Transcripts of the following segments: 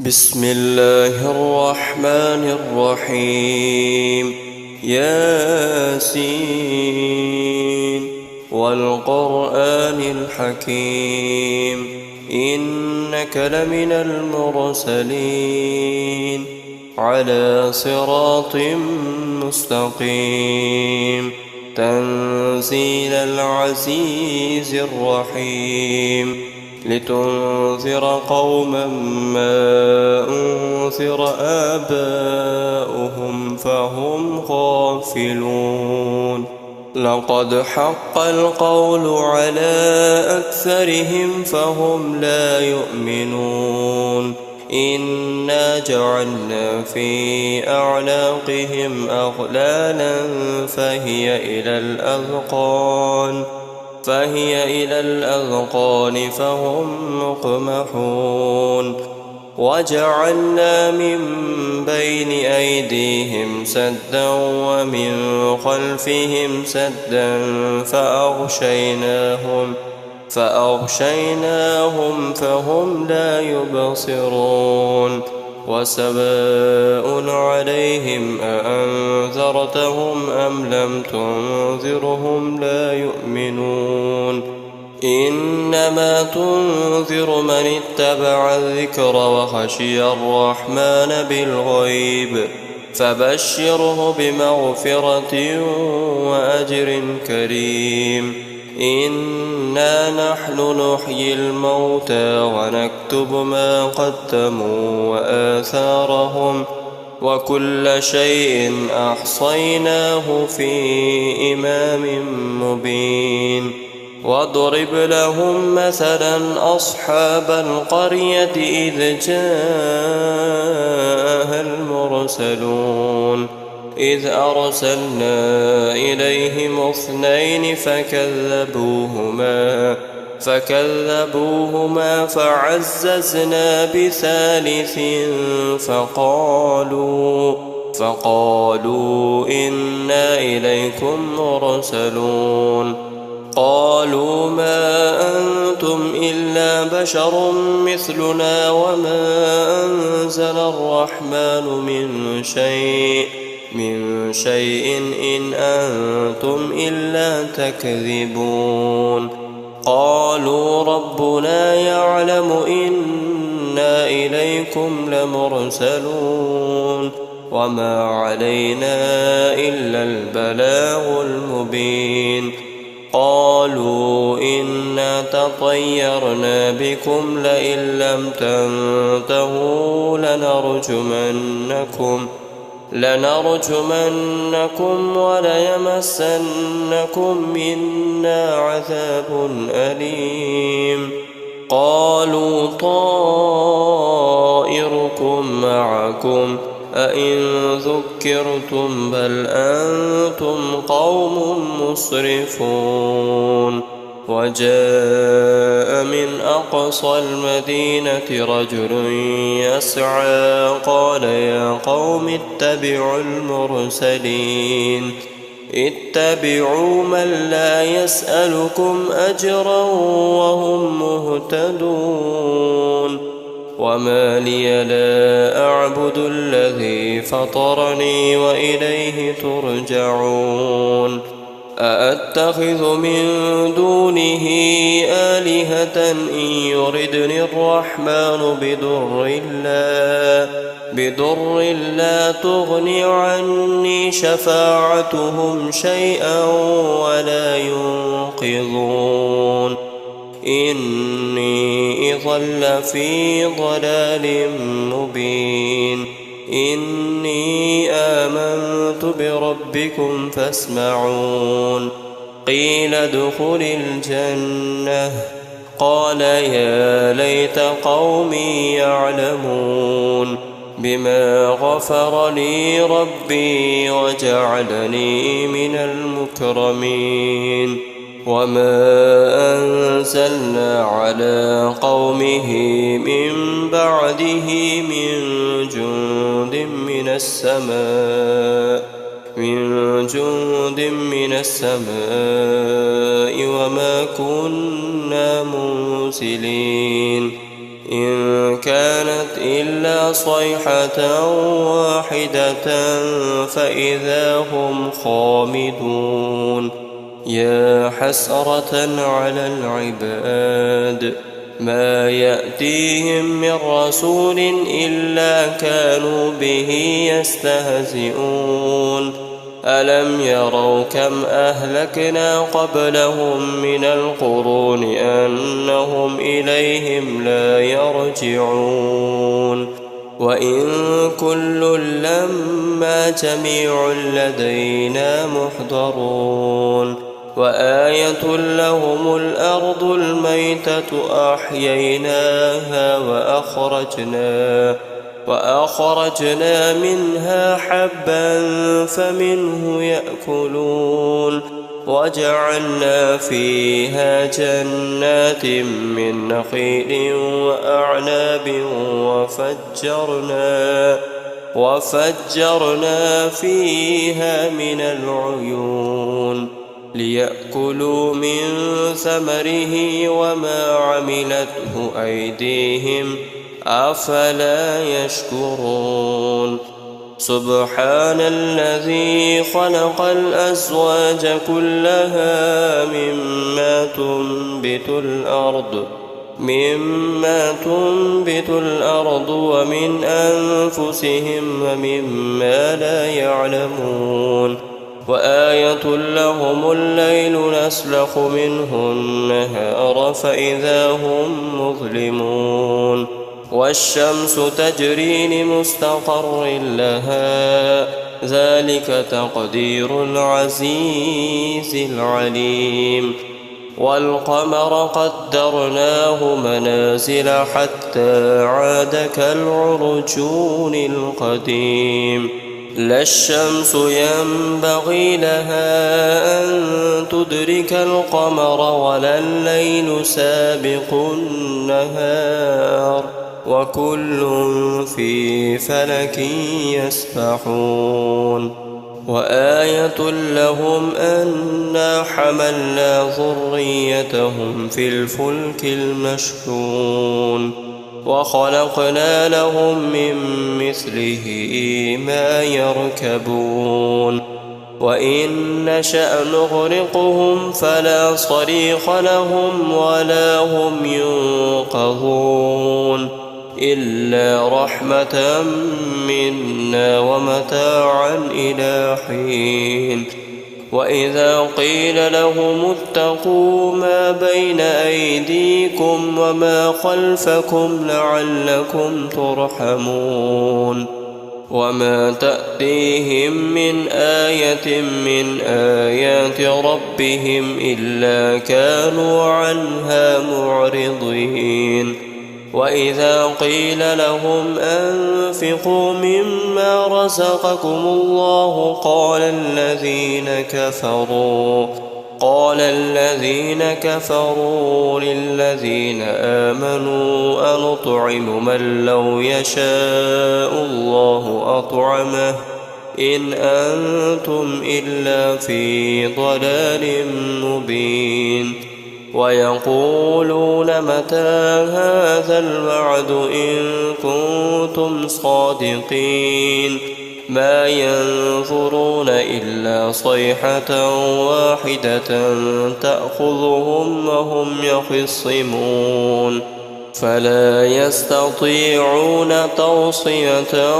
بسم الله الرحمن الرحيم. ياسين والقرآن الحكيم إنك لمن المرسلين على صراط مستقيم تنزيل العزيز الرحيم لتنذر قوما ما أنذر آباؤهم فهم غافلون. لقد حق القول على أكثرهم فهم لا يؤمنون. إنا جعلنا في أعناقهم أغلالا فهي إلى الأذقان فهم مقمحون. وجعلنا من بين أيديهم سدا ومن خلفهم سدا فأغشيناهم فهم لا يبصرون. وسواء عليهم أأنذرتهم أم لم تنذرهم لا يؤمنون. إنما تنذر من اتبع الذكر وخشي الرحمن بالغيب فبشره بمغفرة وأجر كريم. إنا نحن نحيي الموتى ونكتب ما قدموا وآثارهم وكل شيء أحصيناه في إمام مبين. واضرب لهم مثلا أصحاب القرية إذ جاءها المرسلون إذ أرسلنا إليهم 2 فكذبوهما فعززنا ب3 فقالوا إنا إليكم مرسلون. قالوا ما أنتم إلا بشر مثلنا وما أنزل الرحمن من شيء إن أنتم إلا تكذبون. قالوا ربنا يعلم إنا إليكم لمرسلون وما علينا إلا البلاغ المبين. قالوا إنا تطيرنا بكم لئن لم تنتهوا لنرجمنكم وليمسنكم منا عذاب أليم. قالوا طائركم معكم أئن ذكرتم بل أنتم قوم مسرفون. وجاء من أقصى المدينة رجل يسعى قال يا قوم اتبعوا المرسلين اتبعوا من لا يسألكم أجرا وهم مهتدون. وما لي لا أعبد الذي فطرني وإليه ترجعون. أأتخذ من دونه آلهة إن يردني الرحمن بضر لا تغني عني شفاعتهم شيئا ولا ينقذون. إني إذا لفي ضلال مبين. إني آمنت بربكم فاسمعون. قيل ادخل الجنة قال يا ليت قومي يعلمون بما غفر لي ربي وجعلني من المكرمين. وما أنزلنا على قومه من بعده من جند من السماء وما كنا منزلين. إن كانت إلا إلا صيحة واحدة فإذا هم خامدون يا حسرة على العباد ما يأتيهم من رسول إلا كانوا به يستهزئون ألم يروا كم أهلكنا قبلهم من القرون أنهم إليهم لا يرجعون وإن كل لما جميع لدينا محضرون وآية لهم الأرض الميتة أحييناها وأخرجنا منها حبا فمنه يأكلون وجعلنا فيها جنات من نخيل وأعناب وفجرنا فيها من العيون ليأكلوا من ثمره وما عملته أيديهم أفلا يشكرون سبحان الذي خلق الأزواج كلها مما تنبت الأرض ومن أنفسهم ومما لا يعلمون وآية لهم الليل نسلخ منه النهار فإذا هم مظلمون والشمس تجري لمستقر لها ذلك تقدير العزيز العليم والقمر قدرناه منازل حتى عاد كالعرجون القديم لا الشمس ينبغي لها أن تدرك القمر ولا الليل سابق النهار وكل في فلك يسبحون وآية لهم أنا حملنا ذريتهم في الفلك المشحون وخلقنا لهم من مثله ما يركبون وإن نشأ نغرقهم فلا صريخ لهم ولا هم ينقذون إلا رحمة منا ومتاعا إلى حين وإذا قيل لهم اتقوا ما بين أيديكم وما خلفكم لعلكم ترحمون وما تأتيهم من آية من آيات ربهم إلا كانوا عنها معرضين وإذا قيل لهم أنفقوا مما رزقكم الله قال الذين كفروا للذين آمنوا أنطعم من لو يشاء الله أطعمه إن أنتم إلا في ضلال مبين ويقولون متى هذا الوعد إن كنتم صادقين ما ينظرون إلا صيحة واحدة تأخذهم وهم يخصمون فلا يستطيعون توصية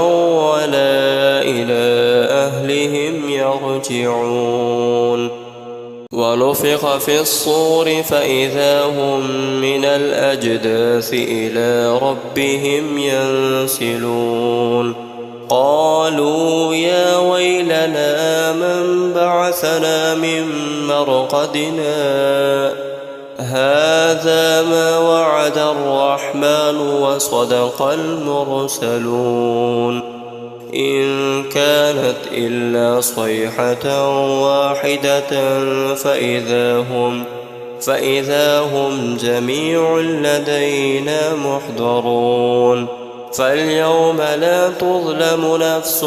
ولا إلى أهلهم يرجعون ونفخ في الصور فإذا هم من الأجداث إلى ربهم ينسلون قالوا يا ويلنا من بعثنا من مرقدنا هذا ما وعد الرحمن وصدق المرسلون إن كانت إلا صيحة واحدة فإذا هم جميع لدينا محضرون فاليوم لا تظلم نفس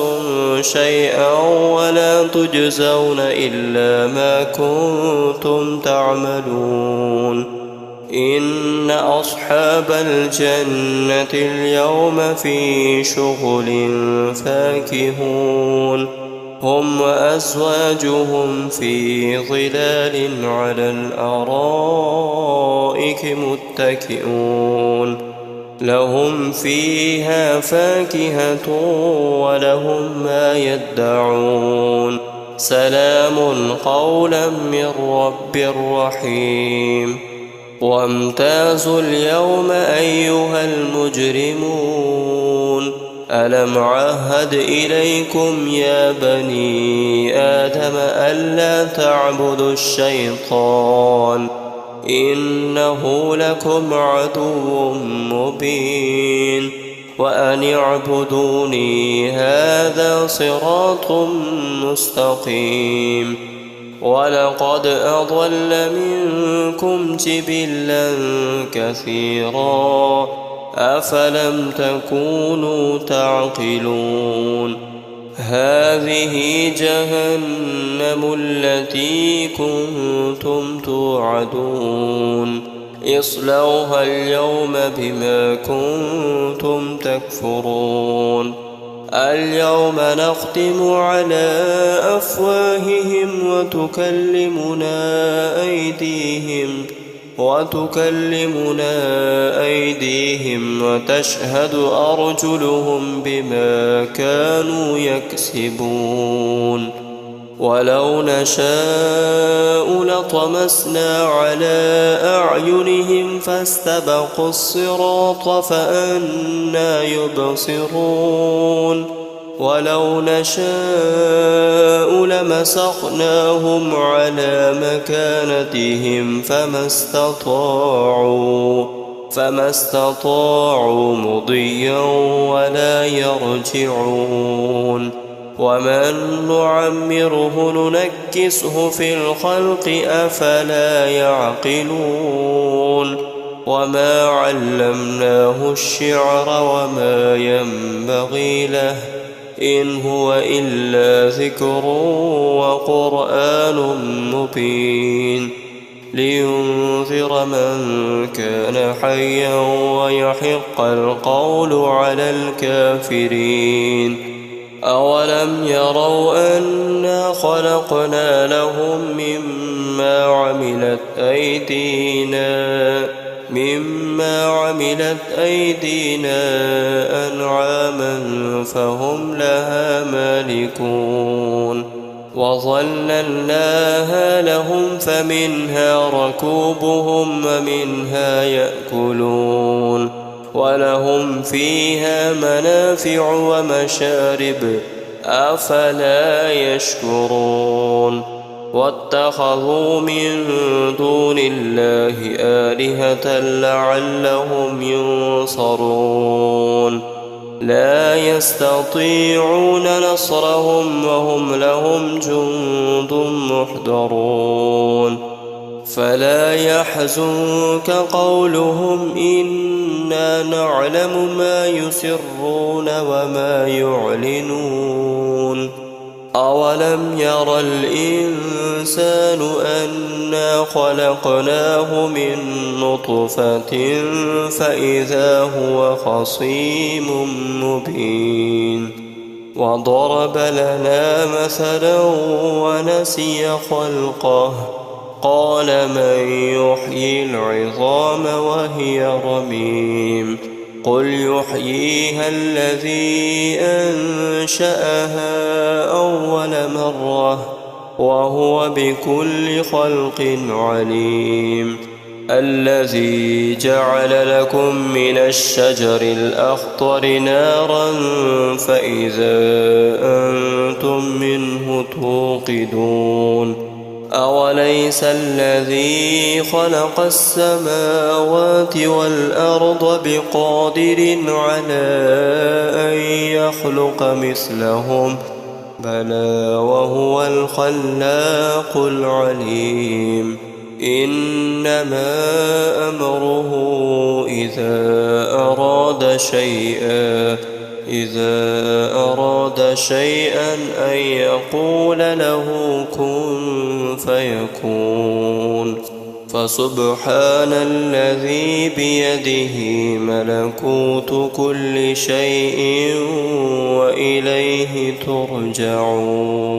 شيئا ولا تجزون إلا ما كنتم تعملون إن أصحاب الجنة اليوم في شغل فاكهون هم وأزواجهم في ظلال على الأرائك متكئون لهم فيها فاكهة ولهم ما يدعون سلام قولا من رب رحيم وامتازوا اليوم أيها المجرمون ألم عهد إليكم يا بني آدم ألا تعبدوا الشيطان إنه لكم عدو مبين وأن اعبدوني هذا صراط مستقيم ولقد أضل منكم جبلا كثيرا أفلم تكونوا تعقلون هذه جهنم التي كنتم توعدون اصلوها اليوم بما كنتم تكفرون اليوم نختم على أفواههم وتكلمنا أيديهم وتشهد أرجلهم بما كانوا يكسبون ولو نشاء لطمسنا على أعينهم فاستبقوا الصراط فأنى يبصرون ولو نشاء لمسخناهم على مكانتهم فما استطاعوا مضيا ولا يرجعون ومن نعمره ننكسه في الخلق أفلا يعقلون وما علمناه الشعر وما ينبغي له إن هو إلا ذكر وقرآن مبين لينذر من كان حيا ويحق القول على الكافرين أولم يروا أنا خلقنا لهم مما عملت أيدينا أنعاما فهم لها مالكون وظللناها لهم فمنها ركوبهم ومنها يأكلون ولهم فيها منافع ومشارب أفلا يشكرون واتخذوا من دون الله آلهة لعلهم ينصرون لا يستطيعون نصرهم وهم لهم جند محضرون فلا يحزنك قولهم إنا نعلم ما يسرون وما يعلنون أولم ير الإنسان أنا خلقناه من نطفة فإذا هو خصيم مبين وضرب لنا مثلا ونسي خلقه قال من يحيي العظام وهي رميم قل يحييها الذي أنشأها أول مرة وهو بكل خلق عليم الذي جعل لكم من الشجر الأخضر نارا فإذا أنتم منه توقدون أوليس الذي خلق السماوات والأرض بقادر على أن يخلق مثلهم بلى وهو الخلاق العليم إنما أمره إذا أراد شيئا أن يقول له كن فيكون فسبحان الذي بيده ملكوت كل شيء وإليه ترجعون.